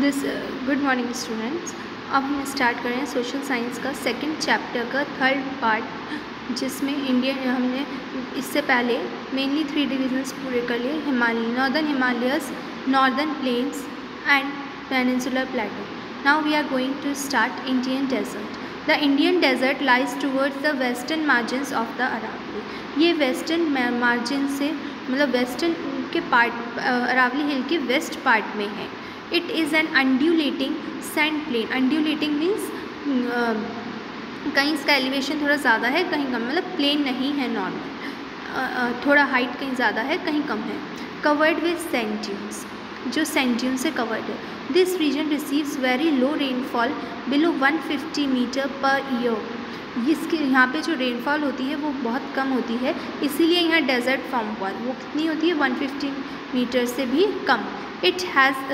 This good morning students. अब हम start कर रहे हैं सोशल साइंस का सेकंड चैप्टर का थर्ड पार्ट, जिसमें इंडियन हमने इससे पहले मेनली 3 डिविजन्स पूरे कर लिए। Northern Himalayas, northern plains and peninsular plateau. Now we are going to start Indian desert. The Indian desert lies towards the western margins of the Aravalli. ये western margin से मतलब वेस्टर्न के पार्ट अरावली हिल के वेस्ट पार्ट में है। It is an undulating sand plain. Undulating means कहीं इसका elevation थोड़ा ज़्यादा है, कहीं कम, मतलब प्लेन नहीं है नॉर्मल, थोड़ा हाइट कहीं ज़्यादा है कहीं कम है। कवर्ड विद सैंड ड्यून्स, जो सैंड ड्यून से कवर्ड है। This region receives very low rainfall below 150 metre per year. इसके यहाँ पे जो रेनफॉल होती है वो बहुत कम होती है, इसीलिए यहाँ डेजर्ट फॉर्म हुआ। वो कितनी होती है? 150 मीटर से भी कम। It has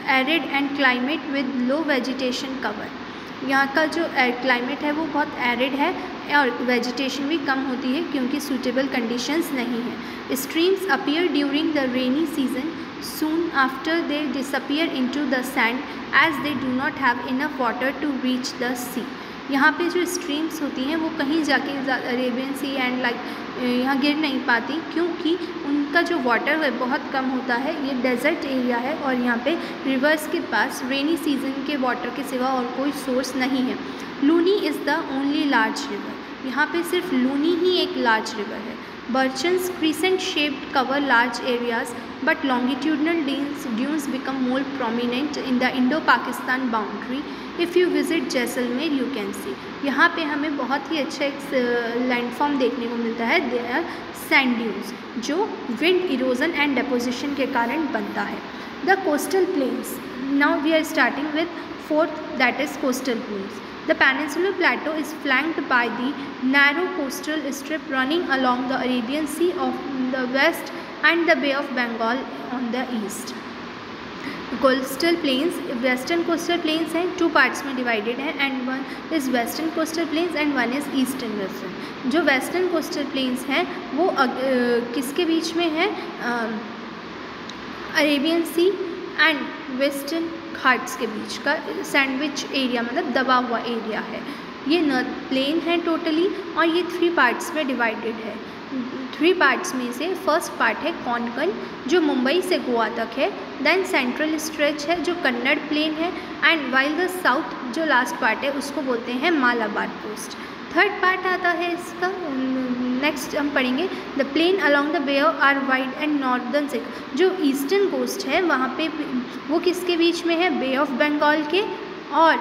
arid and climate with low vegetation cover. यहाँ का जो क्लाइमेट है वो बहुत एरिड है और वेजिटेशन भी कम होती है क्योंकि सूटेबल कंडीशंस नहीं है। Streams appear during the rainy season, soon after they disappear into the sand as they do not have enough water to reach the sea। यहाँ पे जो स्ट्रीम्स होती हैं वो कहीं जाके अरेबियन सी एंड यहाँ गिर नहीं पाती क्योंकि उनका जो वाटर है बहुत कम होता है। ये डेजर्ट एरिया है और यहाँ पे रिवर्स के पास रेनी सीजन के वाटर के सिवा और कोई सोर्स नहीं है। Luni is the only large river. यहाँ पे सिर्फ लूनी ही एक लार्ज रिवर है। Birchens crescent shaped cover large areas, but longitudinal dunes become more prominent in the Indo-Pakistan boundary. If you visit Jaisalmer you can see। यहाँ पे हमें बहुत ही अच्छा एक लैंडफॉर्म देखने को मिलता है। दे आर सैंड ड्यून्स जो विंड इरोजन एंड डेपोजिशन के कारण बनता है। The coastal plains. Now we are starting with fourth, that is coastal plains. The peninsular plateau is flanked by the narrow coastal strip running along the Arabian Sea of the west and the Bay of Bengal on the east। Coastal plains, western coastal plains हैं, 2 parts में divided हैं, and one is western coastal plains and one is eastern western। जो western coastal plains हैं वो किसके बीच में है? Arabian Sea and Western Ghats के बीच का सैंडविच एरिया, मतलब दबा हुआ एरिया है। ये नॉर्थ प्लेन है टोटली और ये 3 पार्ट्स में डिवाइडेड है। 3 पार्ट्स में से फर्स्ट पार्ट है कोंकण जो मुंबई से गोवा तक है। देन सेंट्रल स्ट्रेच है जो कन्नड़ प्लेन है, एंड वाइल द साउथ जो लास्ट पार्ट है उसको बोलते हैं मालाबार कोस्ट। थर्ड पार्ट आता है इसका, नेक्स्ट हम पढ़ेंगे the plain along the bay are wide and northern से। जो ईस्टर्न कोस्ट है वहाँ पे वो किसके बीच में है? बे ऑफ बंगाल के और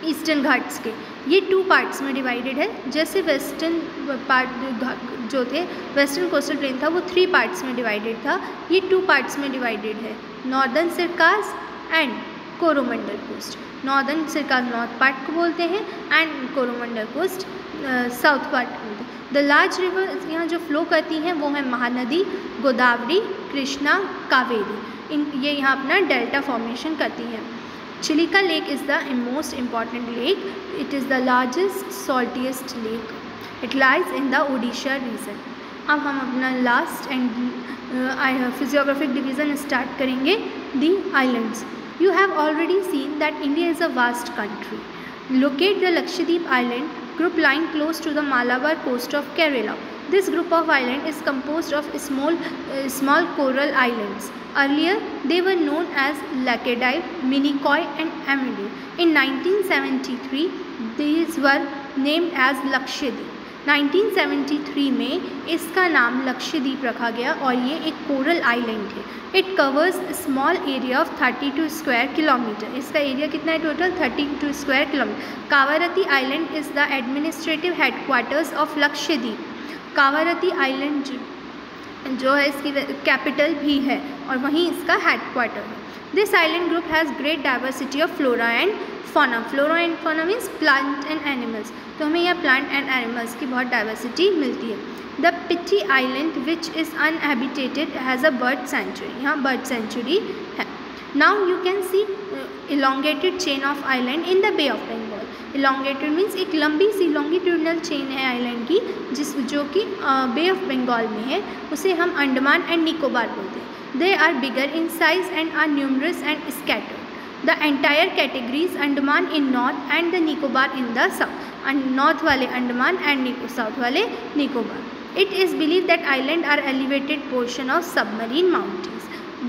ईस्टर्न घाट्स के। ये 2 पार्ट्स में डिवाइडेड है। जैसे वेस्टर्न पार्ट जो थे, वेस्टर्न कोस्टल प्लेन था वो 3 पार्ट्स में डिवाइडेड था, ये 2 पार्ट्स में डिवाइडेड है। Northern Circars and Coromandel coast. Northern Circars north part को बोलते हैं and Coromandel coast south part को बोलते हैं। द लार्ज रिवर यहाँ जो फ्लो करती हैं वो है महानदी, गोदावरी, कृष्णा, कावेरी। ये यहाँ अपना डेल्टा फॉर्मेशन करती हैं। Chilika lake is the most important lake. It is the largest saltiest lake. It lies in the Odisha region. अब हम अपना last and physiographic division start करेंगे, the islands. You have already seen that India is a vast country. Locate the Lakshadweep Island group lying close to the Malabar coast of Kerala. This group of islands is composed of small coral islands. Earlier, they were known as Laccadive, Minicoy and Amideo. In 1973, these were named as Lakshadweep। 1973 में इसका नाम लक्षद्वीप रखा गया और ये एक coral island है। It covers small area of 32 square kilometre. इसका एरिया कितना है total? 32 square kilometre. Kavaratti island is the administrative headquarters of Lakshadweep. Kavaratti island जो है इसकी कैपिटल भी है और वहीं इसका हेडक्वार्टर है। This island group has great diversity of flora and fauna. Flora and fauna means plant and animals, तो हमें यहाँ प्लांट एंड एनिमल्स की बहुत डाइवर्सिटी मिलती है। The Pitti island which is uninhabited has a bird sanctuary. यहाँ bird sanctuary है। Now you can see elongated chain of island in the bay of Bengal. Elongated means एक लंबी सी लॉन्गिट्यूडनल चेन है आइलैंड की जो कि बे ऑफ बंगाल में है, उसे हम अंडमान एंड निकोबार बोलते हैं। They are bigger in size and are numerous and scattered. The entire categories Andaman in north and the Nicobar in the south, north वाले अंडमान एंड साउथ वाले Nicobar. It is believe that island are elevated portion of submarine mountains.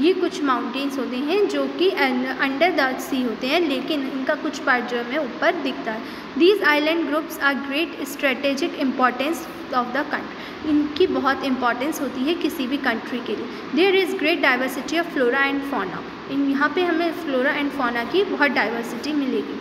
ये कुछ mountains होते हैं जो कि under the सी होते हैं, लेकिन इनका कुछ पार्ट जो हमें ऊपर दिखता है। These island groups are great strategic importance of the country. इनकी बहुत इंपॉर्टेंस होती है किसी भी कंट्री के लिए। There is great diversity of flora and fauna. यहाँ पे हमें फ्लोरा एंड फौना की बहुत डाइवर्सिटी मिलेगी।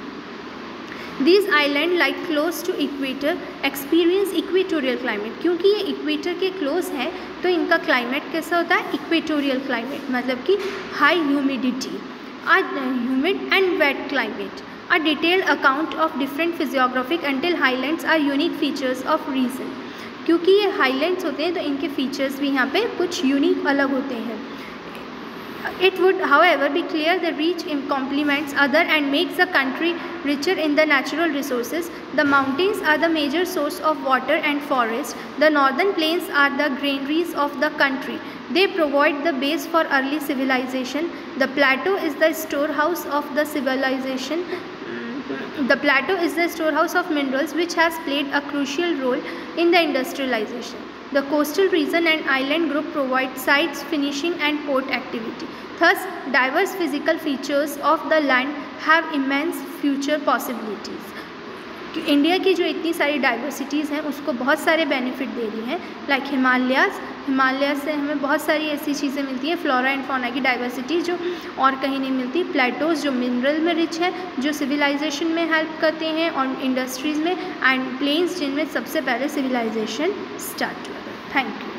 These island like close to equator experience equatorial climate। क्योंकि ये इक्वेटर के क्लोज है तो इनका क्लाइमेट कैसा होता है, इक्वेटोरियल क्लाइमेट, मतलब कि high humidity, humid and wet climate। A detailed account of different physiographic until highlands are unique features of region। क्योंकि ये हाईलैंड्स होते हैं तो इनके फीचर्स भी यहाँ पे कुछ यूनिक अलग होते हैं। It would, however, be clear the reach complements other and makes the country richer in the natural resources. The mountains are the major source of water and forest. The northern plains are the granaries of the country. They provide the base for early civilization. The plateau is the storehouse of the civilization. The plateau is the storehouse of minerals which has played a crucial role in the industrialization. The coastal region and island group provide sites, finishing and port activity. Thus, diverse physical features of the land have immense future possibilities. India की जो इतनी सारी diversities हैं उसको बहुत सारे benefit दे रही हैं, लाइक हिमालयाज़ से हमें बहुत सारी ऐसी चीज़ें मिलती हैं, फ्लोरा एंड फौना की डाइवर्सिटी जो और कहीं नहीं मिलती, प्लेटोज़ जो मिनरल में रिच है, जो सिविलाइजेशन में हेल्प करते हैं और इंडस्ट्रीज़ में, एंड प्लेन्स जिनमें सबसे पहले सिविलाइजेशन स्टार्ट हुआ। Thank you.